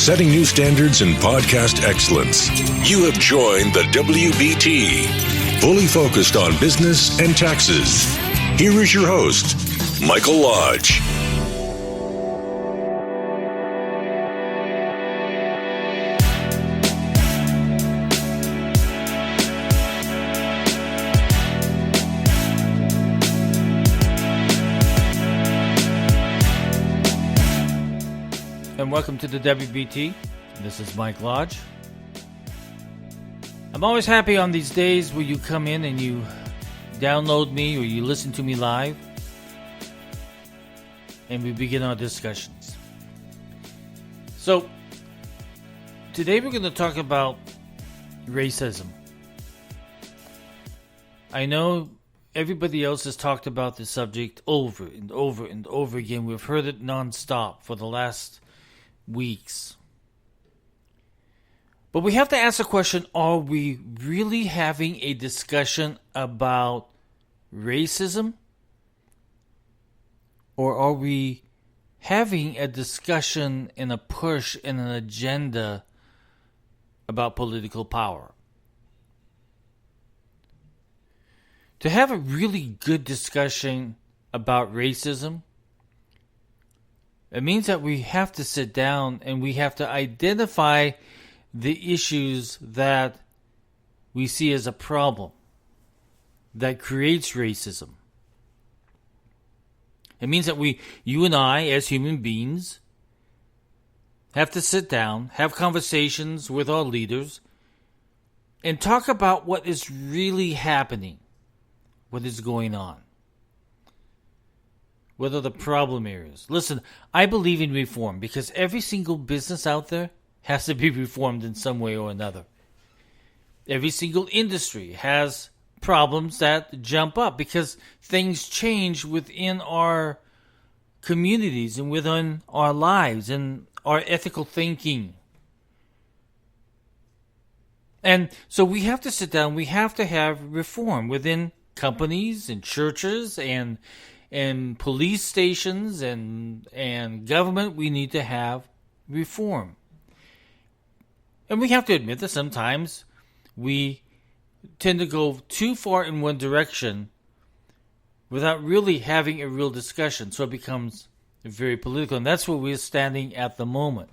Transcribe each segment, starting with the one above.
setting new standards in podcast excellence. You have joined the WBT, fully focused on business and taxes. Here is your host, Michael Lodge. And welcome to the WBT. This is Mike Lodge. I'm always happy on these days where you come in and you download me or you listen to me live and we begin our discussions. So, today we're going to talk about racism. I know everybody else has talked about this subject over and over and over again. We've heard it nonstop for the last weeks. But we have to ask the question, are we really having a discussion about racism? Or are we having a discussion and a push and an agenda about political power? To have a really good discussion about racism, it means that we have to sit down and we have to identify the issues that we see as a problem that creates racism. It means that you and I, as human beings, have to sit down, have conversations with our leaders, and talk about what is really happening, what is going on. What are the problem areas? Listen, I believe in reform because every single business out there has to be reformed in some way or another. Every single industry has problems that jump up because things change within our communities and within our lives and our ethical thinking. And so we have to sit down, we have to have reform within companies and churches and police stations and government. We need to have reform. And we have to admit that sometimes we tend to go too far in one direction without really having a real discussion. So it becomes very political. And that's where we're standing at the moment.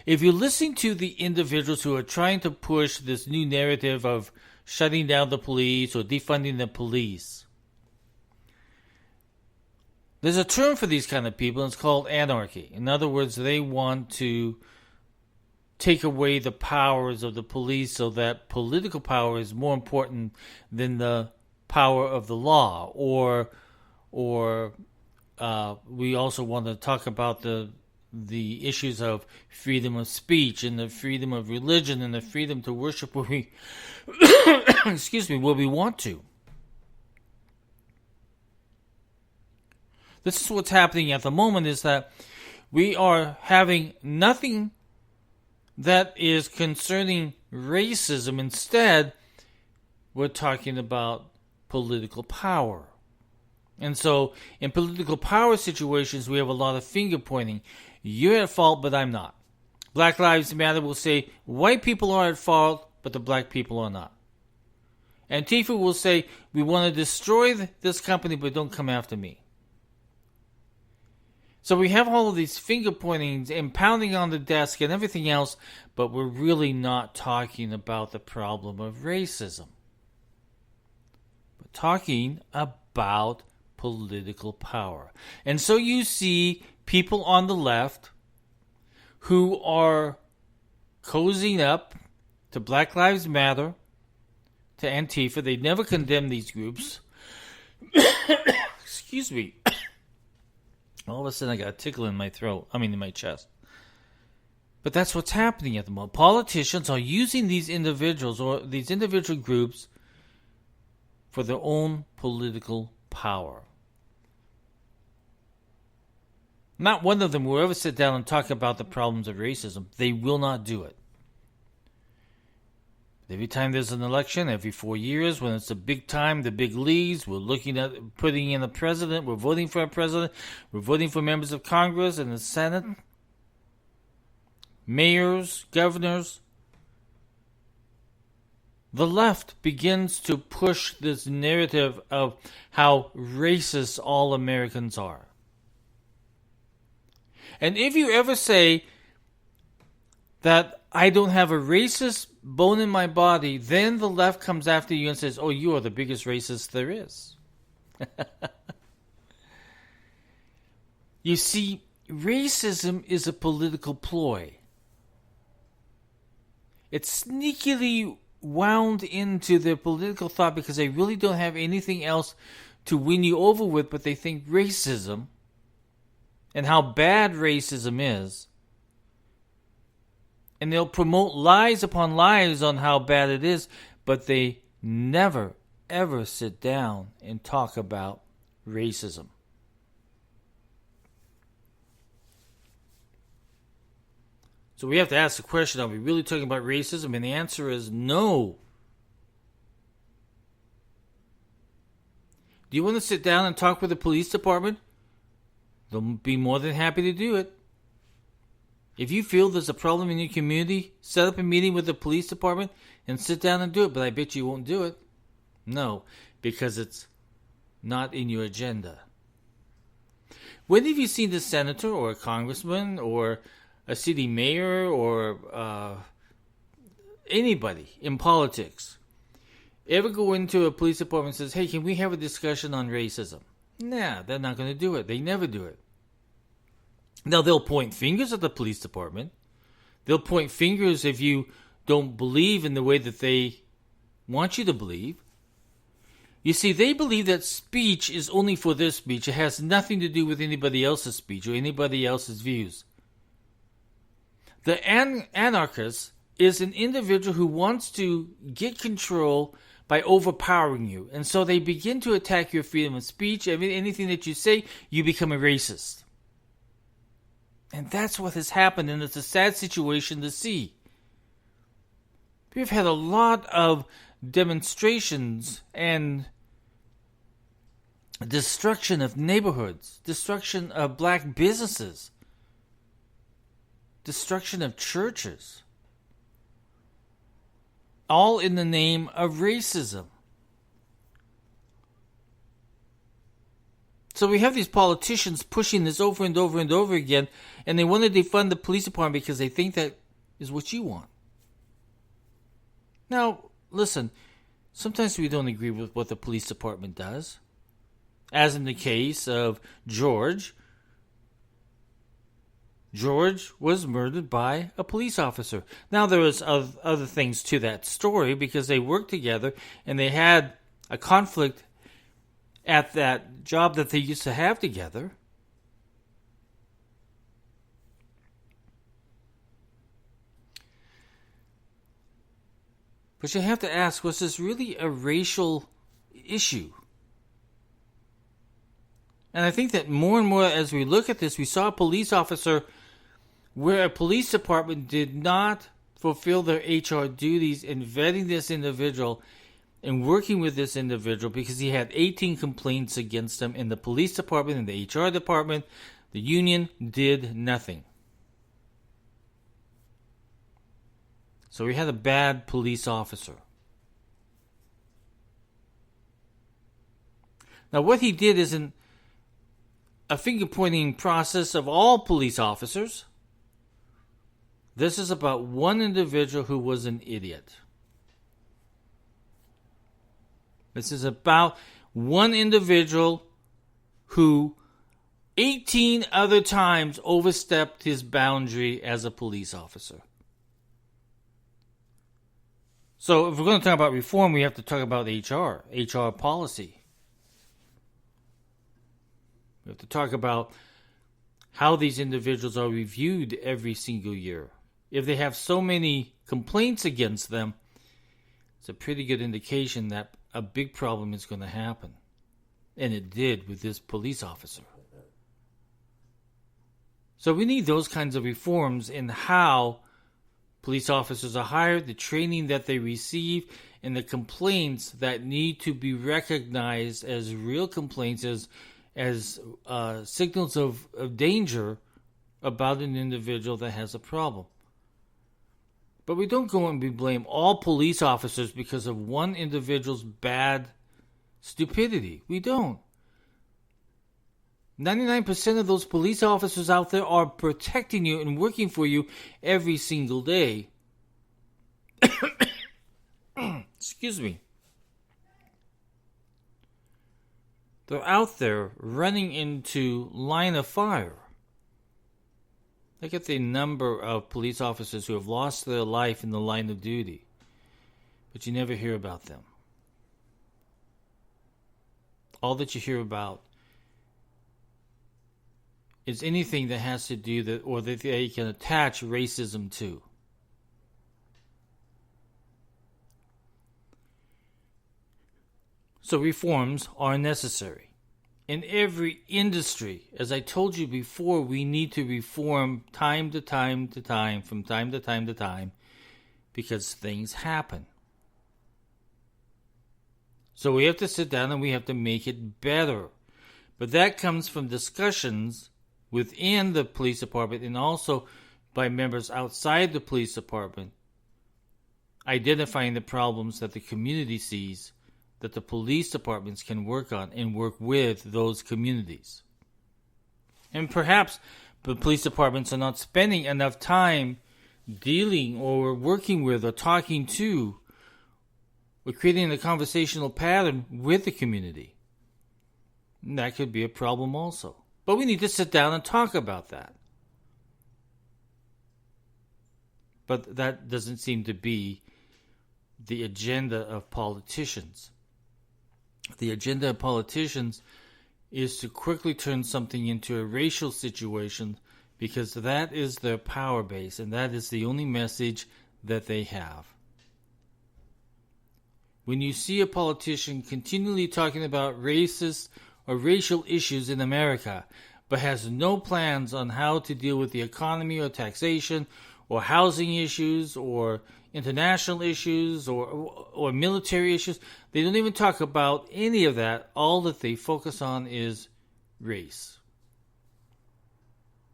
If you're listening to the individuals who are trying to push this new narrative of shutting down the police or defunding the police, there's a term for these kind of people, and it's called anarchy. In other words, they want to take away the powers of the police so that political power is more important than the power of the law. Or we also want to talk about the issues of freedom of speech and the freedom of religion and the freedom to worship where we, where we want to. This is what's happening at the moment, is that we are having nothing that is concerning racism. Instead, we're talking about political power. And so, in political power situations, we have a lot of finger pointing. You're at fault, but I'm not. Black Lives Matter will say, white people are at fault, but the black people are not. Antifa will say, we want to destroy this company, but don't come after me. So we have all of these finger pointings and pounding on the desk and everything else, but we're really not talking about the problem of racism. We're talking about political power. And so you see people on the left who are cozying up to Black Lives Matter, to Antifa. They never condemn these groups. Excuse me. All of a sudden I got a tickle in my throat. In my chest. But that's what's happening at the moment. Politicians are using these individuals or these individual groups for their own political power. Not one of them will ever sit down and talk about the problems of racism. They will not do it. Every time there's an election, every 4 years, when it's the big time, the big leagues, we're looking at putting in a president, we're voting for a president, we're voting for members of Congress and the Senate. mayors, governors, the left begins to push this narrative of how racist all Americans are. And if you ever say that I don't have a racist bone in my body, then the left comes after you and says, oh, you are the biggest racist there is. You see, racism is a political ploy. It's sneakily wound into their political thought because they really don't have anything else to win you over with, but they think racism and how bad racism is. And they'll promote lies upon lies on how bad it is, but they never, ever sit down and talk about racism. So we have to ask the question, are we really talking about racism? And the answer is no. Do you want to sit down and talk with the police department? They'll be more than happy to do it. If you feel there's a problem in your community, set up a meeting with the police department and sit down and do it. But I bet you won't do it. No, because it's not in your agenda. When have you seen a senator or a congressman or a city mayor or anybody in politics ever go into a police department and says, hey, can we have a discussion on racism? Nah, they're not going to do it. They never do it. Now, they'll point fingers at the police department. They'll point fingers if you don't believe in the way that they want you to believe. You see, they believe that speech is only for their speech. It has nothing to do with anybody else's speech or anybody else's views. The anarchist is an individual who wants to get control by overpowering you. And so they begin to attack your freedom of speech. I mean, anything that you say, you become a racist. And that's what has happened, and it's a sad situation to see. We've had a lot of demonstrations and destruction of neighborhoods, destruction of black businesses, destruction of churches, all in the name of racism. So we have these politicians pushing this over and over and over again, and they want to defund the police department because they think that is what you want. Now, listen, sometimes we don't agree with what the police department does. As in the case of George. George was murdered by a police officer. Now, there was other things to that story because they worked together and they had a conflict at that job that they used to have together. But you have to ask, was this really a racial issue? And I think that more and more as we look at this, we saw a police officer where a police department did not fulfill their HR duties in vetting this individual and working with this individual because he had 18 complaints against him in the police department and the HR department. The union did nothing. So we had a bad police officer. Now what he did isn't a finger-pointing process of all police officers. This is about one individual who was an idiot. This is about one individual who 18 other times overstepped his boundary as a police officer. So if we're going to talk about reform, we have to talk about HR policy. We have to talk about how these individuals are reviewed every single year. If they have so many complaints against them, it's a pretty good indication that a big problem is going to happen. And it did with this police officer. So we need those kinds of reforms in how police officers are hired, the training that they receive, and the complaints that need to be recognized as real complaints, as signals of danger about an individual that has a problem. But we don't go and we blame all police officers because of one individual's bad stupidity. We don't. 99% of those police officers out there are protecting you and working for you every single day. Excuse me. They're out there running into line of fire. Look at the number of police officers who have lost their life in the line of duty. But you never hear about them. All that you hear about is anything that has to do that, or that they can attach racism to. So reforms are necessary. In every industry, as I told you before, we need to reform time to time to time, from time to time to time, because things happen. So we have to sit down and we have to make it better. But that comes from discussions within the police department and also by members outside the police department, identifying the problems that the community sees that the police departments can work on and work with those communities. And perhaps the police departments are not spending enough time dealing or working with or talking to or creating a conversational pattern with the community. And that could be a problem also. But we need to sit down and talk about that. But that doesn't seem to be the agenda of politicians. The agenda of politicians is to quickly turn something into a racial situation because that is their power base and that is the only message that they have. When you see a politician continually talking about racist or racial issues in America, but has no plans on how to deal with the economy or taxation or housing issues or international issues or military issues, they don't even talk about any of that. All that they focus on is race.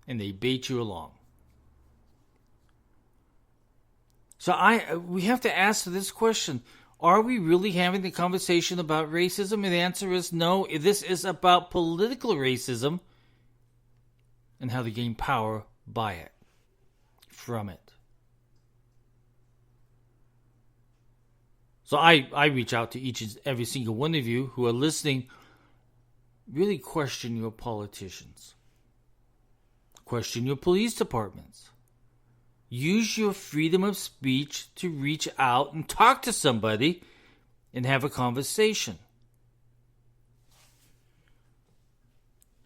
And they bait you along. So we have to ask this question. Are we really having the conversation about racism? And the answer is no. This is about political racism and how to gain power by it, from it. So I reach out to each and every single one of you who are listening. Really question your politicians. Question your police departments. Use your freedom of speech to reach out and talk to somebody and have a conversation.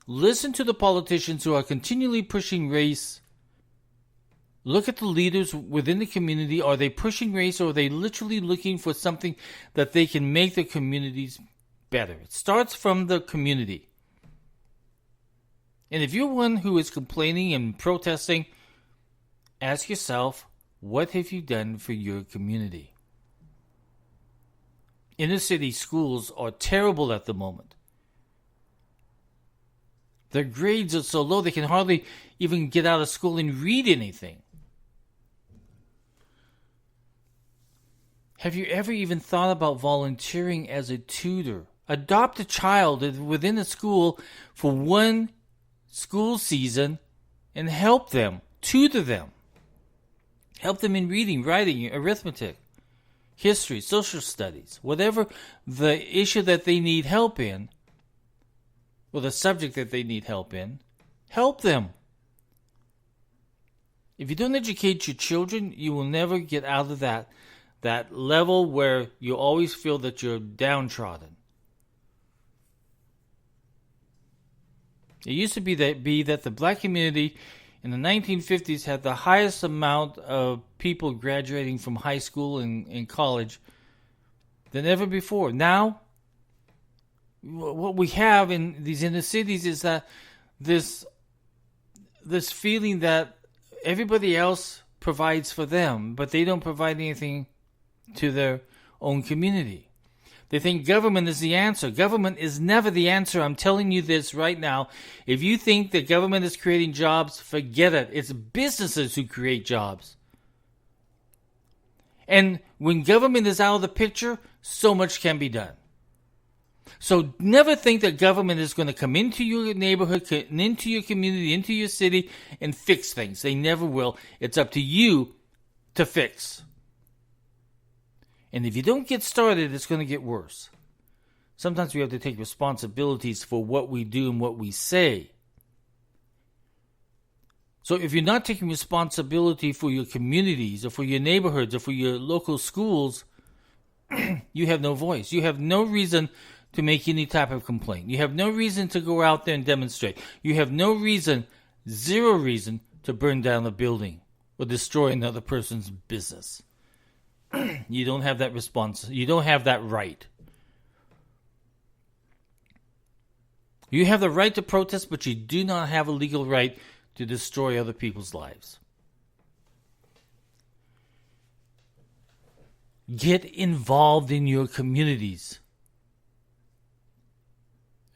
Listen to the politicians who are continually pushing race. Look at the leaders within the community. Are they pushing race or are they literally looking for something that they can make the communities better? It starts from the community. And if you're one who is complaining and protesting, ask yourself, what have you done for your community? Inner city schools are terrible at the moment. Their grades are so low they can hardly even get out of school and read anything. Have you ever even thought about volunteering as a tutor? Adopt a child within a school for one school season and help them, tutor them. Help them in reading, writing, arithmetic, history, social studies, whatever the issue that they need help in, or the subject that they need help in, help them. If you don't educate your children, you will never get out of that level where you always feel that you're downtrodden. It used to be that the black community in the 1950s had the highest amount of people graduating from high school and college than ever before. Now, what we have in these inner cities is that this feeling that everybody else provides for them, but they don't provide anything to their own community. They think government is the answer. Government is never the answer. I'm telling you this right now. If you think that government is creating jobs, forget it. It's businesses who create jobs. And when government is out of the picture, so much can be done. So never think that government is going to come into your neighborhood, into your community, into your city, and fix things. They never will. It's up to you to fix. And if you don't get started, it's going to get worse. Sometimes we have to take responsibilities for what we do and what we say. So if you're not taking responsibility for your communities or for your neighborhoods or for your local schools, you have no voice. You have no reason to make any type of complaint. You have no reason to go out there and demonstrate. You have no reason, zero reason, to burn down a building or destroy another person's business. You don't have that response. You don't have that right. You have the right to protest, but you do not have a legal right to destroy other people's lives. Get involved in your communities.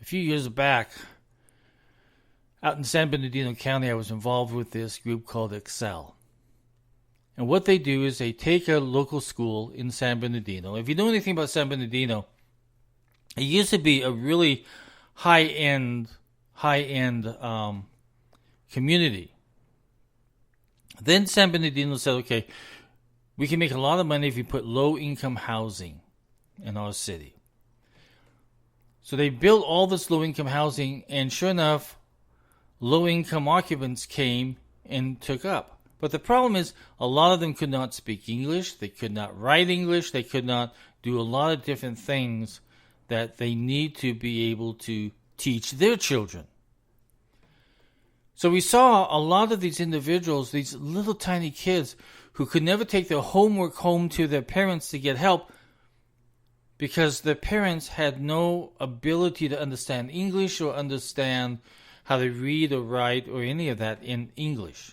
A few years back, out in San Bernardino County, I was involved with this group called Excel. And what they do is they take a local school in San Bernardino. If you know anything about San Bernardino, it used to be a really high-end community. Then San Bernardino said, okay, we can make a lot of money if we put low-income housing in our city. So they built all this low-income housing, and sure enough, low-income occupants came and took up. But the problem is, a lot of them could not speak English, they could not write English, they could not do a lot of different things that they need to be able to teach their children. So we saw a lot of these individuals, these little tiny kids, who could never take their homework home to their parents to get help because their parents had no ability to understand English or understand how to read or write or any of that in English.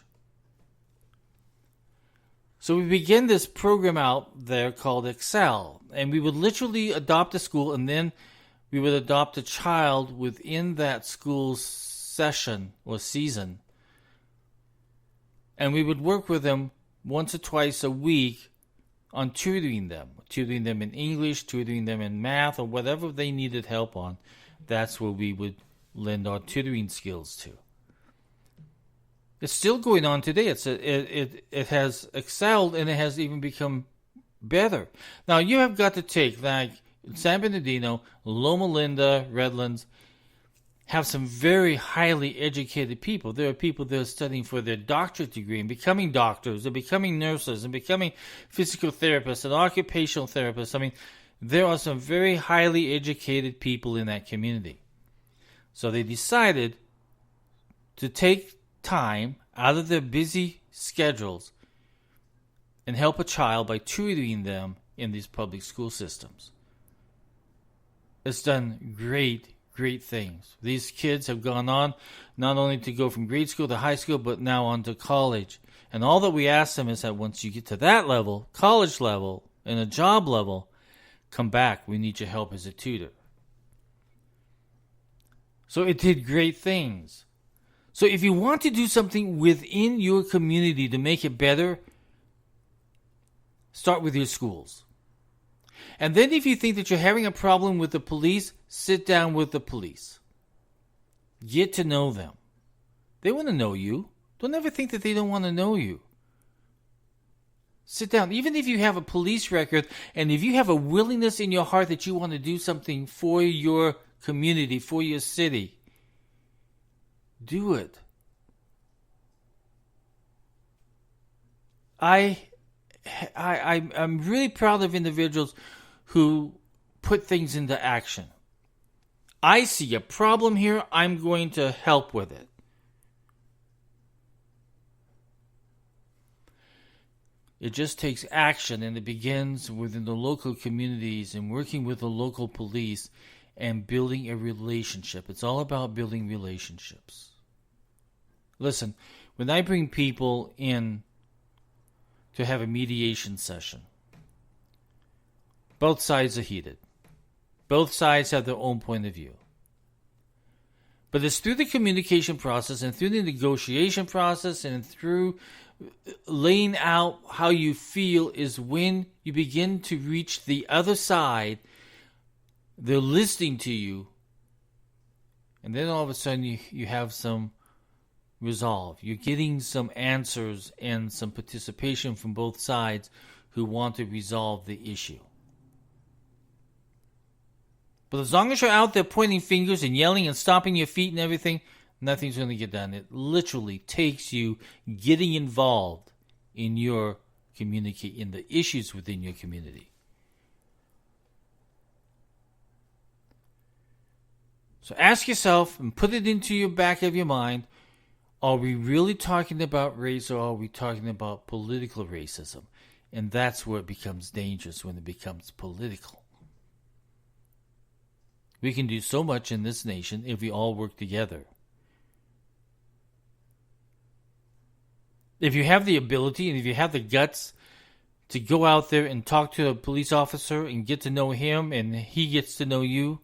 So we began this program out there called Excel, and we would literally adopt a school, and then we would adopt a child within that school's session or season, and we would work with them once or twice a week on tutoring them in English, tutoring them in math, or whatever they needed help on. That's where we would lend our tutoring skills to. It's still going on today. It has excelled, and it has even become better. Now, you have got to take, like San Bernardino, Loma Linda, Redlands, have some very highly educated people. There are people that are studying for their doctorate degree and becoming doctors, and becoming nurses, and becoming physical therapists and occupational therapists. I mean, there are some very highly educated people in that community. So they decided to take time out of their busy schedules and help a child by tutoring them in these public school systems. It's done great things. These kids have gone on not only to go from grade school to high school, but now on to college. And all that we ask them is that once you get to that level, college level, and a job level, come back. We need your help as a tutor. So it did great things. So if you want to do something within your community to make it better, start with your schools. And then if you think that you're having a problem with the police, sit down with the police. Get to know them. They want to know you. Don't ever think that they don't want to know you. Sit down. Even if you have a police record, and if you have a willingness in your heart that you want to do something for your community, for your city, do it. I'm really proud of individuals who put things into action. I see a problem here, I'm going to help with it. It just takes action, and it begins within the local communities and working with the local police and building a relationship. It's all about building relationships. Listen, when I bring people in to have a mediation session, both sides are heated. Both sides have their own point of view. But it's through the communication process and through the negotiation process and through laying out how you feel is when you begin to reach the other side. They're listening to you. And then all of a sudden you have some resolve. You're getting some answers and some participation from both sides who want to resolve the issue. But as long as you're out there pointing fingers and yelling and stomping your feet and everything, nothing's going to get done. It literally takes you getting involved in your community, in the issues within your community. So ask yourself and put it into your back of your mind, are we really talking about race or are we talking about political racism? And that's where it becomes dangerous, when it becomes political. We can do so much in this nation if we all work together. If you have the ability and if you have the guts to go out there and talk to a police officer and get to know him and he gets to know you,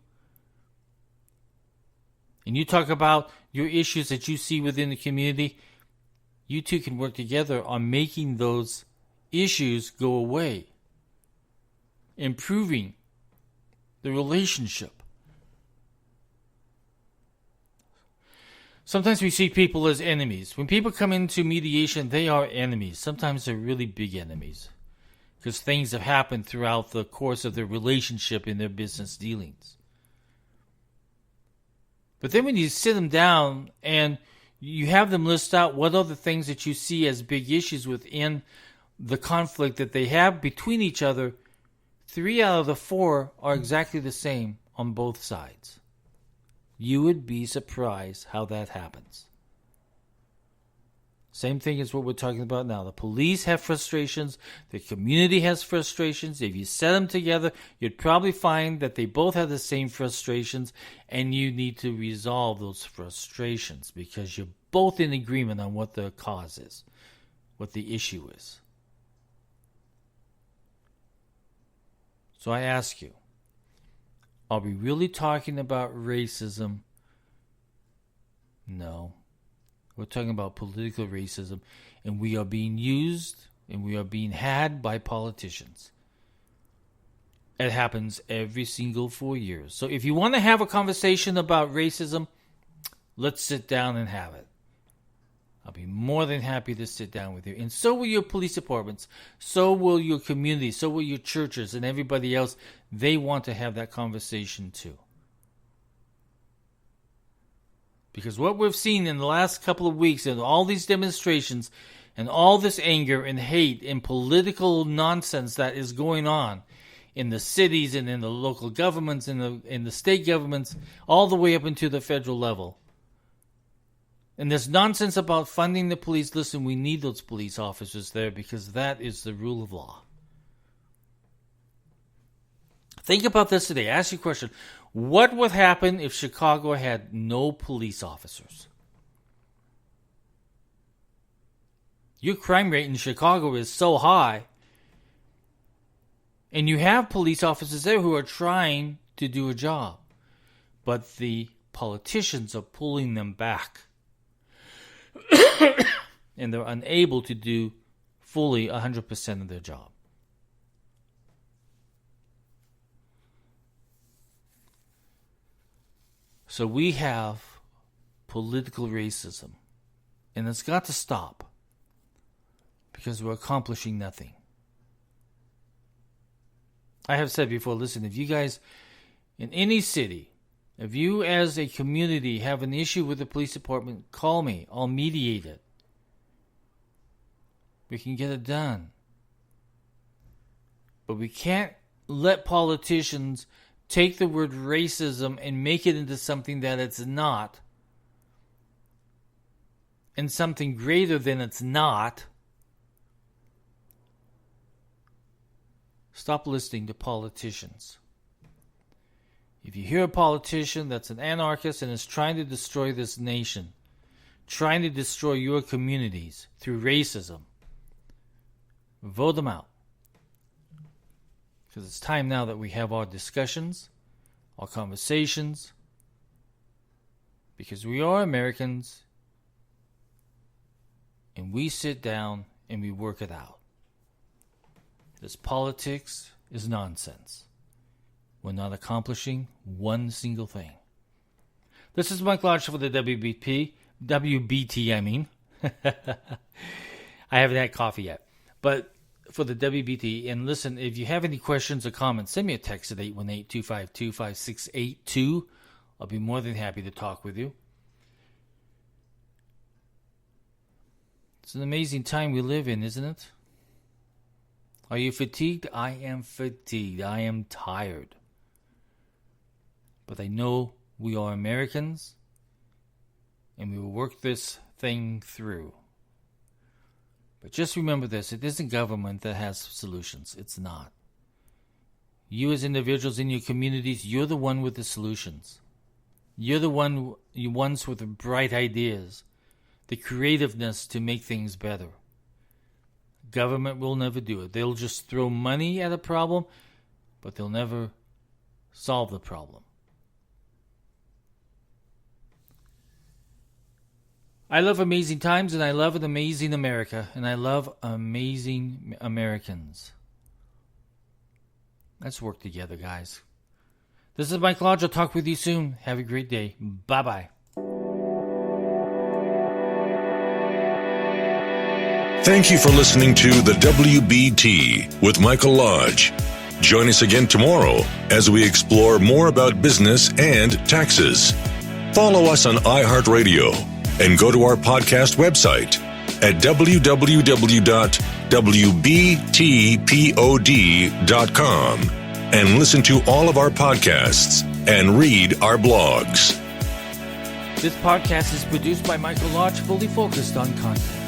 and you talk about your issues that you see within the community, you two can work together on making those issues go away, improving the relationship. Sometimes we see people as enemies. When people come into mediation, they are enemies. Sometimes they're really big enemies because things have happened throughout the course of their relationship in their business dealings. But then when you sit them down and you have them list out what are the things that you see as big issues within the conflict that they have between each other, 3 out of the 4 are exactly the same on both sides. You would be surprised how that happens. Same thing as what we're talking about now. The police have frustrations. The community has frustrations. If you set them together, you'd probably find that they both have the same frustrations, and you need to resolve those frustrations because you're both in agreement on what the cause is, what the issue is. So I ask you, are we really talking about racism? No. We're talking about political racism, and we are being used and we are being had by politicians. It happens every single 4 years. So if you want to have a conversation about racism, let's sit down and have it. I'll be more than happy to sit down with you. And so will your police departments. So will your community. So will your churches and everybody else. They want to have that conversation too. Because what we've seen in the last couple of weeks and all these demonstrations and all this anger and hate and political nonsense that is going on in the cities and in the local governments and in the state governments, all the way up into the federal level. And this nonsense about funding the police, listen, we need those police officers there because that is the rule of law. Think about this today. Ask you a question. What would happen if Chicago had no police officers? Your crime rate in Chicago is so high, and you have police officers there who are trying to do a job, but the politicians are pulling them back, and they're unable to do fully 100% of their job. So we have political racism, and it's got to stop because we're accomplishing nothing. I have said before, listen, if you guys in any city, if you as a community have an issue with the police department, call me. I'll mediate it. We can get it done. But we can't let politicians take the word racism and make it into something that it's not, and something greater than it's not. Stop listening to politicians. If you hear a politician that's an anarchist and is trying to destroy this nation, trying to destroy your communities through racism, vote them out. Because it's time now that we have our discussions, our conversations, because we are Americans and we sit down and we work it out. This politics is nonsense. We're not accomplishing one single thing. This is Mike Lodge for the WBT, I mean. I haven't had coffee yet. But for the WBT, and listen, if you have any questions or comments, send me a text at 818-252-5682. I'll be more than happy to talk with you. It's an amazing time we live in, isn't it? Are you fatigued? I am fatigued. I am tired. But I know we are Americans, and we will work this thing through. But just remember this, it isn't government that has solutions. It's not. You as individuals in your communities, you're the one with the solutions. You're the ones with the bright ideas, the creativeness to make things better. Government will never do it. They'll just throw money at a problem, but they'll never solve the problem. I love amazing times, and I love an amazing America, and I love amazing Americans. Let's work together, guys. This is Mike Lodge. I'll talk with you soon. Have a great day. Bye-bye. Thank you for listening to the WBT with Michael Lodge. Join us again tomorrow as we explore more about business and taxes. Follow us on iHeartRadio and go to our podcast website at www.wbtpod.com and listen to all of our podcasts and read our blogs. This podcast is produced by Michael Lodge, fully focused on content.